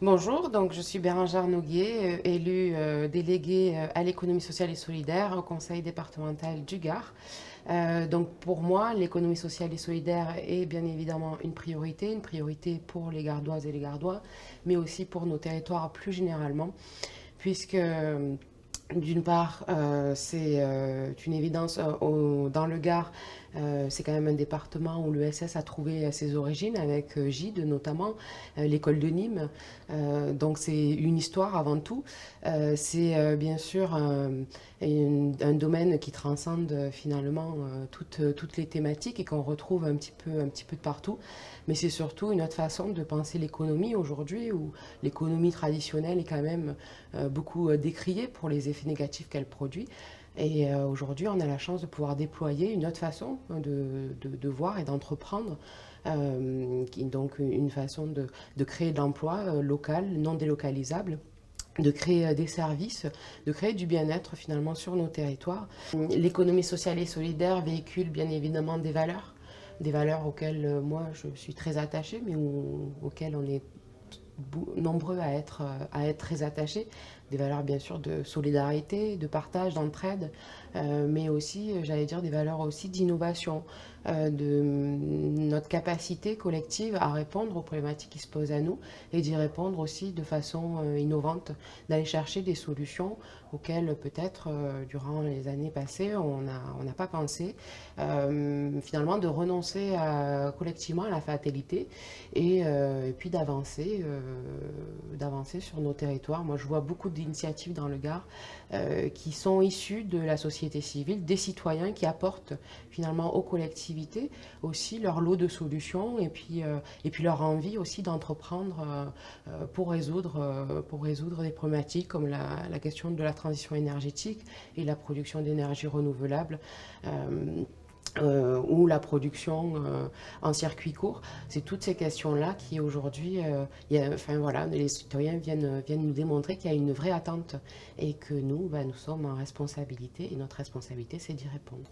Bonjour, donc je suis Bérengère Noguier, élue déléguée à l'économie sociale et solidaire au conseil départemental du Gard. Donc pour moi, l'économie sociale et solidaire est bien évidemment une priorité pour les Gardoises et les Gardois, mais aussi pour nos territoires plus généralement, puisque d'une part, c'est une évidence dans le Gard, c'est quand même un département où l'ESS a trouvé ses origines avec Gide notamment, l'école de Nîmes. Donc c'est une histoire avant tout. C'est bien sûr un domaine qui transcende finalement toutes les thématiques et qu'on retrouve un petit peu de partout. Mais c'est surtout une autre façon de penser l'économie aujourd'hui où l'économie traditionnelle est quand même beaucoup décriée pour les effets négatifs qu'elle produit. Et aujourd'hui, on a la chance de pouvoir déployer une autre façon de voir et d'entreprendre, donc une façon de créer de l'emploi local, non délocalisable, de créer des services, de créer du bien-être finalement sur nos territoires. L'économie sociale et solidaire véhicule bien évidemment des valeurs auxquelles moi je suis très attachée, mais auxquelles on est nombreux à être très attachés. Des valeurs bien sûr de solidarité, de partage, d'entraide, mais aussi, j'allais dire, des valeurs aussi d'innovation, de notre capacité collective à répondre aux problématiques qui se posent à nous et d'y répondre aussi de façon innovante, d'aller chercher des solutions auxquelles peut-être durant les années passées on n'a pas pensé, finalement de renoncer collectivement à la fatalité et puis d'avancer sur nos territoires. Moi, je vois beaucoup d'initiatives dans le Gard qui sont issues de la société civile, des citoyens qui apportent finalement aux collectivités aussi leur lot de solutions et puis leur envie aussi d'entreprendre pour résoudre des problématiques comme la question de la transition énergétique et la production d'énergie renouvelable. Ou la production en circuit court. C'est toutes ces questions-là qui aujourd'hui, enfin voilà, les citoyens viennent nous démontrer qu'il y a une vraie attente et que nous, nous sommes en responsabilité et notre responsabilité, c'est d'y répondre.